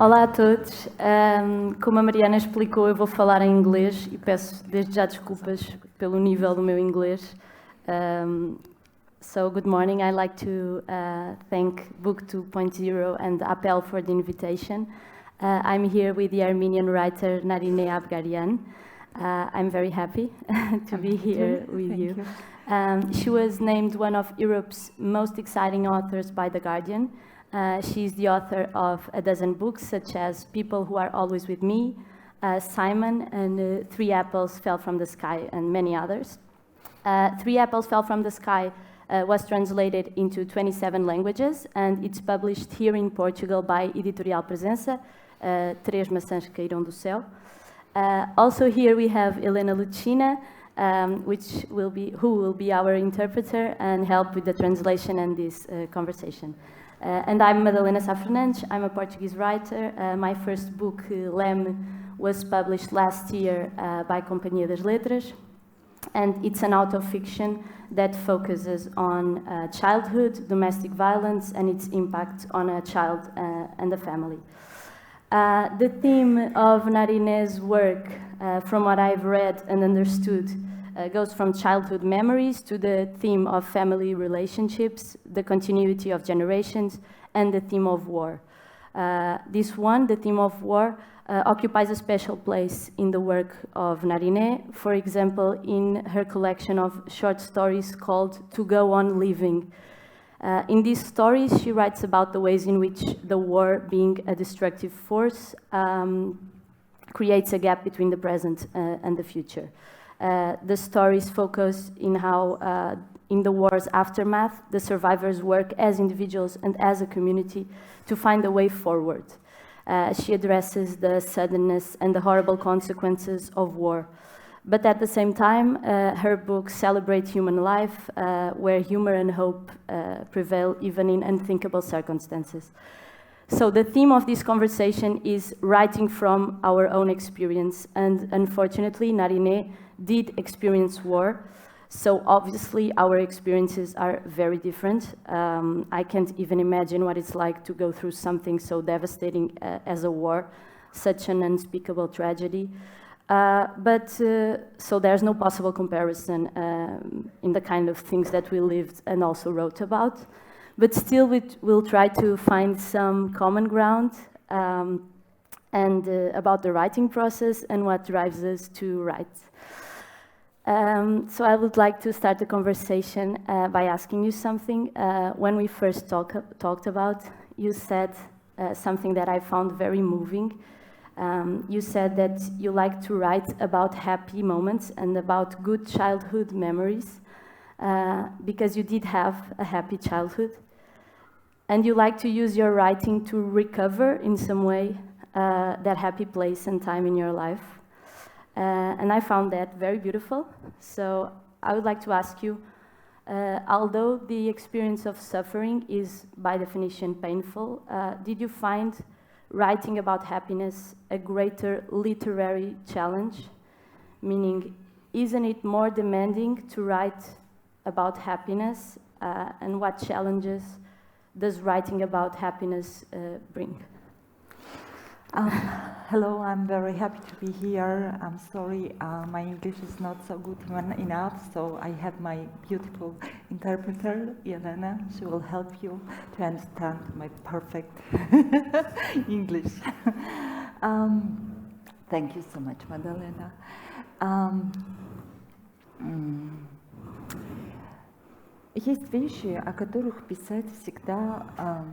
Olá a todos. Como a Mariana explicou, eu vou falar em inglês e peço desde já desculpas pelo nível do meu inglês. So good morning. I'd like to thank Book 2.0 and Appel for the invitation. I'm here with the Armenian writer Narine Abgaryan. I'm very happy to be here with you. She was named one of Europe's most exciting authors by The Guardian. She's the author of a dozen books, such as People Who Are Always With Me, Simon, and Three Apples Fell from the Sky, and many others. Three Apples Fell from the Sky was translated into 27 languages, and it's published here in Portugal by Editorial Presença, Três Maçãs Caíram do Céu. Also here we have Helena Lucina, who will be our interpreter and help with the translation and this conversation. And I'm Madalena Sá Fernandes. I'm a Portuguese writer. My first book, Leme, was published last year by Companhia das Letras, and it's an autofiction that focuses on childhood, domestic violence, and its impact on a child and the family. The theme of Narine's work, from what I've read and understood, goes from childhood memories to the theme of family relationships, the continuity of generations, and the theme of war. The theme of war, occupies a special place in the work of Narine, for example, in her collection of short stories called To Go On Living. In these stories, she writes about the ways in which the war, being a destructive force, creates a gap between the present and the future. The stories focus in how, in the war's aftermath, the survivors work as individuals and as a community to find a way forward. She addresses the suddenness and the horrible consequences of war. But at the same time, her books celebrate human life, where humor and hope prevail even in unthinkable circumstances. So the theme of this conversation is writing from our own experience, and unfortunately, Narine did experience war, so obviously our experiences are very different. I can't even imagine what it's like to go through something so devastating as a war, such an unspeakable tragedy. So there's no possible comparison in the kind of things that we lived and also wrote about. But still, we'll try to find some common ground and about the writing process and what drives us to write. So I would like to start the conversation by asking you something. When we first talked about, you said something that I found very moving. You said that you like to write about happy moments and about good childhood memories because you did have a happy childhood. And you like to use your writing to recover in some way that happy place and time in your life. And I found that very beautiful. So I would like to ask you, although the experience of suffering is by definition painful, did you find writing about happiness a greater literary challenge? Meaning, isn't it more demanding to write about happiness? And what challenges does writing about happiness bring? Hello, I'm very happy to be here. I'm sorry, my English is not so good enough, so I have my beautiful interpreter, Elena. She will help you to understand my perfect English. Thank you so much, Madalena. Есть вещи, о которых писать всегда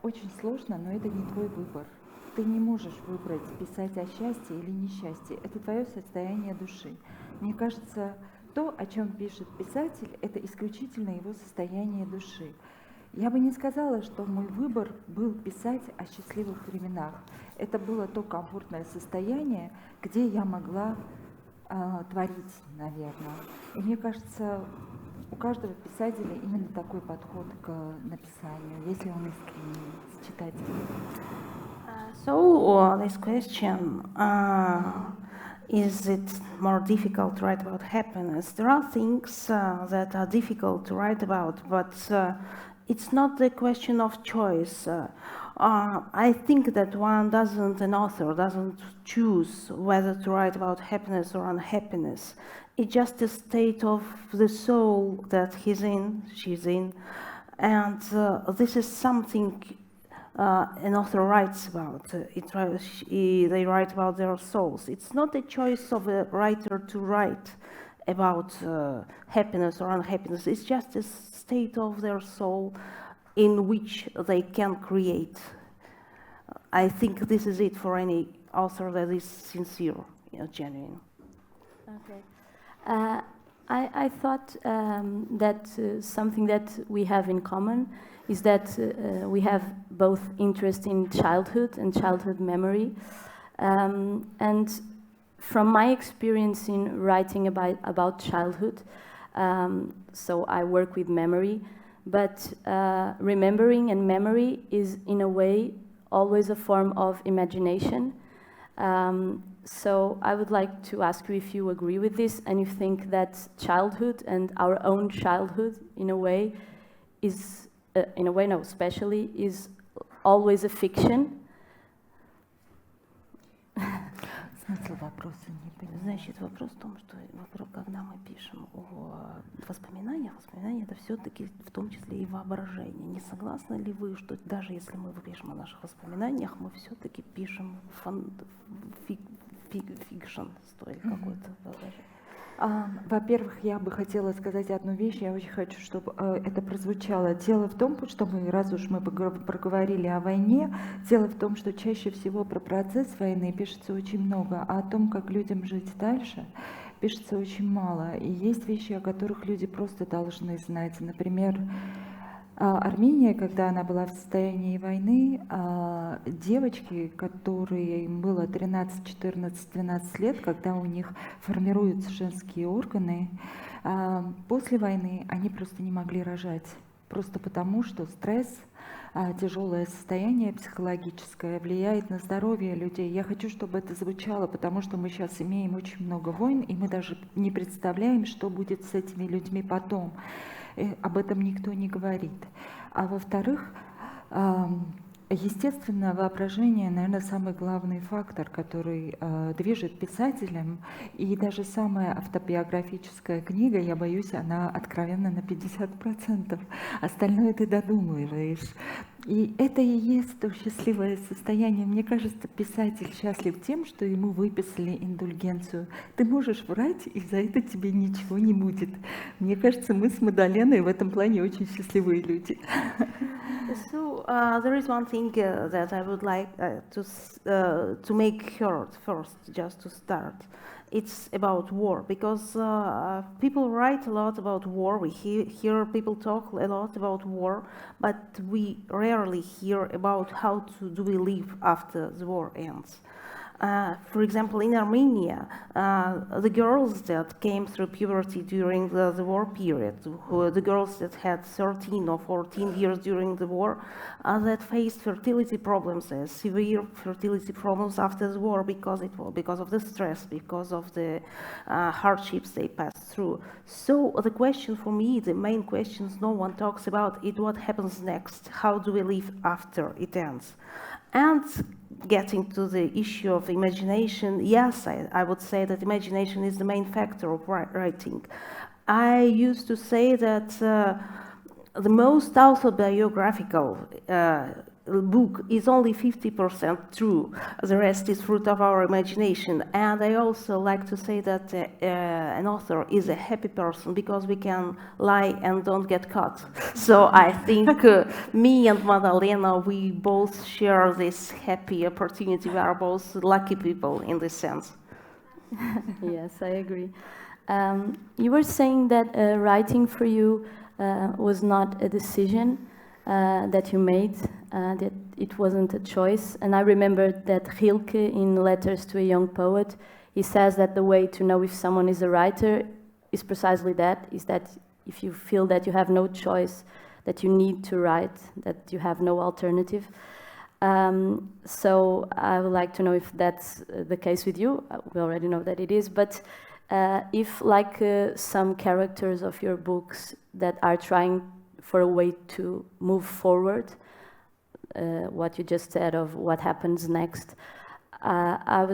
очень сложно, но это не твой выбор. Ты не можешь выбрать, писать о счастье или несчастье. Это твое состояние души. Мне кажется, то, о чем пишет писатель, это исключительно его состояние души. Я бы не сказала, что мой выбор был писать о счастливых временах. Это было то комфортное состояние, где я могла творить, наверное. И мне кажется, у каждого писателя именно такой подход к написанию, если он искренний с читателем. So this question, is it more difficult to write about happiness? There are things that are difficult to write about, but it's not the question of choice. I think that an author doesn't choose whether to write about happiness or unhappiness. It's just a state of the soul that he's in, she's in, and this is something an author writes about. They write about their souls. It's not a choice of a writer to write about happiness or unhappiness. It's just a state of their soul in which they can create. I think this is it for any author that is sincere, genuine. Okay. I thought that something that we have in common is that we have both interest in childhood and childhood memory. And from my experience in writing about childhood, so I work with memory, but remembering and memory is in a way always a form of imagination. So I would like to ask you if you agree with this and you think that childhood and our own childhood in a way is, especially is always a fiction. Смысл вопроса не понимаю. Значит, вопрос в том, что когда мы пишем о воспоминаниях, воспоминания это все-таки в том числе и воображение. Не согласны ли вы, что даже если мы пишем о наших воспоминаниях, мы все-таки пишем фикшн, или какой-то воображение? Во-первых, я бы хотела сказать одну вещь, я очень хочу, чтобы это прозвучало. Дело в том, что раз уж мы проговорили о войне, дело в том, что чаще всего про процесс войны пишется очень много, а о том, как людям жить дальше, пишется очень мало. И есть вещи, о которых люди просто должны знать. Например, Армения, когда она была в состоянии войны, девочки, которые им было 13, 14, 12 лет, когда у них формируются женские органы, после войны они просто не могли рожать. Просто потому, что стресс, тяжелое состояние психологическое влияет на здоровье людей. Я хочу, чтобы это звучало, потому что мы сейчас имеем очень много войн, и мы даже не представляем, что будет с этими людьми потом. Об этом никто не говорит. А во-вторых, естественно, воображение, наверное, самый главный фактор, который движет писателем. И даже самая автобиографическая книга, я боюсь, она откровенно на 50%. Остальное ты додумываешь. И это и есть то счастливое состояние. Мне кажется, писатель счастлив тем, что ему выписали индульгенцию. Ты можешь врать, и за это тебе ничего не будет. Мне кажется, мы с Мадаленой в этом плане очень счастливые люди. So there is one thing that I would like to make heard first, just to start. It's about war, because people write a lot about war. We hear people talk a lot about war, but we rarely hear about how do we live after the war ends. For example, in Armenia, the girls that came through puberty during the war period, the girls that had 13 or 14 years during the war, that faced fertility problems, severe fertility problems after the war because of the stress, because of the hardships they passed through. So the question for me, the main questions no one talks about, is what happens next? How do we live after it ends? And getting to the issue of imagination, yes, I would say that imagination is the main factor of writing. I used to say that the most autobiographical book is only 50% true. The rest is fruit of our imagination. And I also like to say that an author is a happy person because we can lie and don't get caught. So I think me and Madalena, we both share this happy opportunity. We are both lucky people in this sense. Yes, I agree. You were saying that writing for you was not a decision that you made, that it wasn't a choice. And I remember that Rilke, in Letters to a Young Poet, he says that the way to know if someone is a writer is precisely that, is that if you feel that you have no choice, that you need to write, that you have no alternative. So I would like to know if that's the case with you. We already know that it is, but if like some characters of your books that are trying for a way to move forward. What you just said of what happens next. I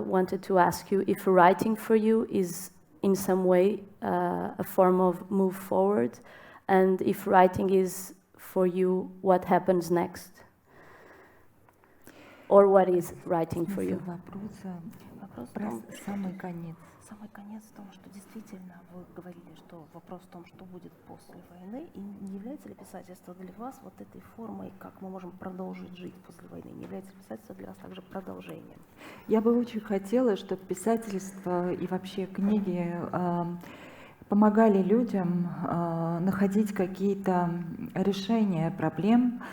wanted to ask you if writing for you is in some way a form of move forward, and if writing is for you what happens next, or what is writing for you? Вопрос про самый конец. Самый конец в том, что действительно вы говорили, что вопрос в том, что будет после войны, и не является ли писательство для вас вот этой формой, как мы можем продолжить жить после войны? Не является ли писательство для вас также продолжением? Я бы очень хотела, чтобы писательство и вообще книги помогали людям находить какие-то решения проблем,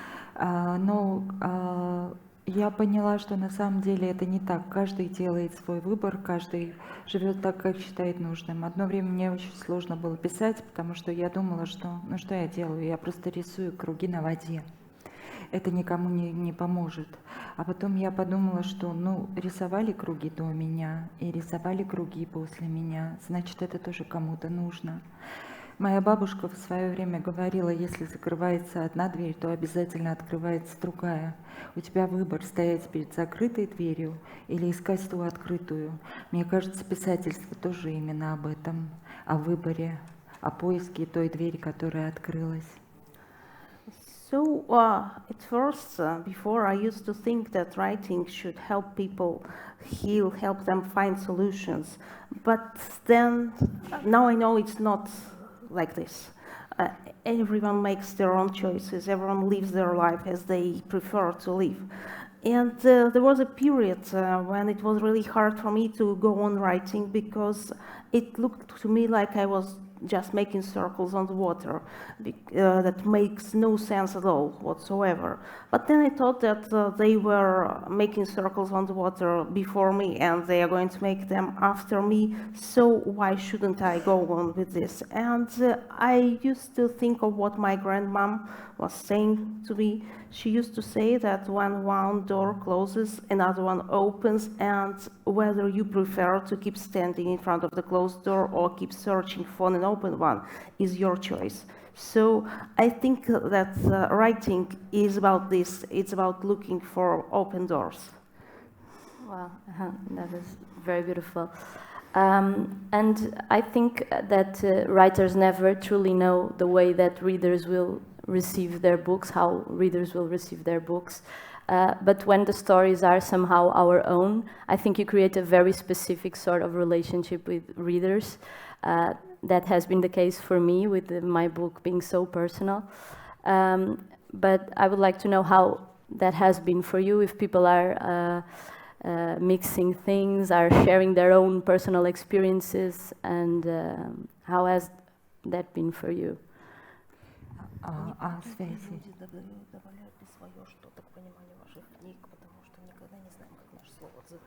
но я поняла, что на самом деле это не так. Каждый делает свой выбор, каждый живет так, как считает нужным. Одно время мне очень сложно было писать, потому что я думала, что ну что я делаю, я просто рисую круги на воде. Это никому не поможет. А потом я подумала, что ну рисовали круги до меня и рисовали круги после меня, значит это тоже кому-то нужно. Моя бабушка в свое время говорила, если закрывается одна дверь, то обязательно открывается другая. У тебя выбор: стоять перед закрытой дверью или искать ту открытую. Мне кажется, писательство тоже именно об этом, о выборе, о поиске той двери, которая открылась. So at first, before I used to think that writing should help people heal, help them find solutions. But then, now I know it's not like this. Everyone makes their own choices, everyone lives their life as they prefer to live. And there was a period when it was really hard for me to go on writing because it looked to me like I was just making circles on the water that makes no sense at all whatsoever. But then I thought that they were making circles on the water before me and they are going to make them after me, so why shouldn't I go on with this? And I used to think of what my grandmom was saying to me. She used to say that when one door closes, another one opens, and whether you prefer to keep standing in front of the closed door or keep searching for an open one is your choice. So I think that writing is about this. It's about looking for open doors. Wow, that is very beautiful. And I think that writers never truly know the way that readers will receive their books, how readers will receive their books. But when the stories are somehow our own, I think you create a very specific sort of relationship with readers. That has been the case for me with my book being so personal. But I would like to know how that has been for you, if people are mixing things, are sharing their own personal experiences, and how has that been for you? Связи. Добавляют ли свое что-то к пониманию ваших книг, потому что никогда не знаем, как наше слово отзывается.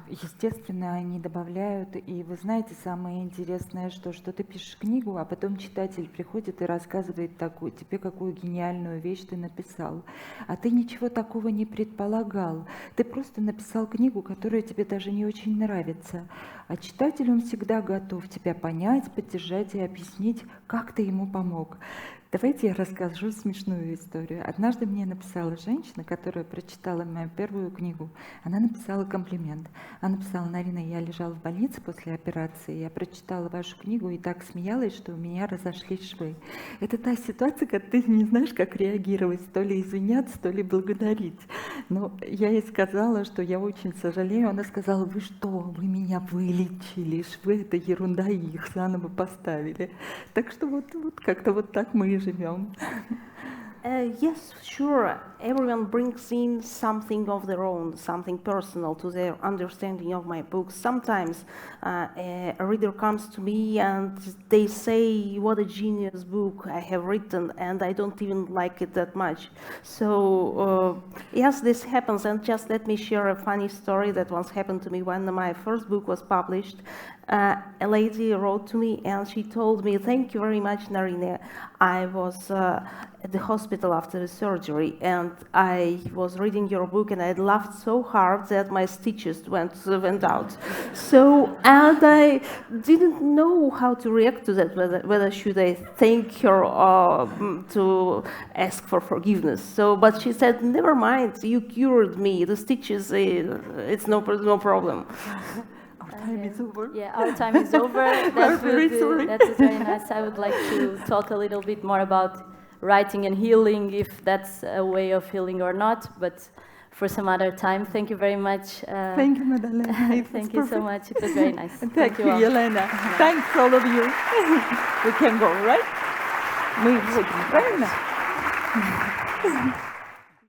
Естественно, они добавляют, и вы знаете, самое интересное, что ты пишешь книгу, а потом читатель приходит и рассказывает тебе, какую гениальную вещь ты написал. А ты ничего такого не предполагал. Ты просто написал книгу, которая тебе даже не очень нравится. А читатель, он всегда готов тебя понять, поддержать и объяснить, как ты ему помог. Давайте я расскажу смешную историю. Однажды мне написала женщина, которая прочитала мою первую книгу. Она написала комплимент. Она написала: Нарина, я лежала в больнице после операции, я прочитала вашу книгу и так смеялась, что у меня разошлись швы. Это та ситуация, когда ты не знаешь, как реагировать, то ли извиняться, то ли благодарить. Но я ей сказала, что я очень сожалею. Она сказала: вы что, вы меня вылечили, швы — это ерунда, и их заново поставили. Так что вот как-то вот так мы и живем. Yes, sure. Everyone brings in something of their own, something personal to their understanding of my books. Sometimes a reader comes to me and they say, what a genius book I have written, and I don't even like it that much. So yes, this happens, and just let me share a funny story that once happened to me when my first book was published. a lady wrote to me and she told me, "Thank you very much, Narine. I was at the hospital after the surgery and I was reading your book and I laughed so hard that my stitches went out. So, and I didn't know how to react to that, whether should I thank her or to ask for forgiveness. So, but she said, never mind, you cured me, the stitches, it's no problem. Time is over. Yeah, our time is over. That's very nice. I would like to talk a little bit more about writing and healing, if that's a way of healing or not, but for some other time. Thank you very much. Thank you, Madalena. Thank you so much. It was very nice. And thank you, all. Yelena. Thanks, all of you. We can go, right? Мы выйдем, правильно?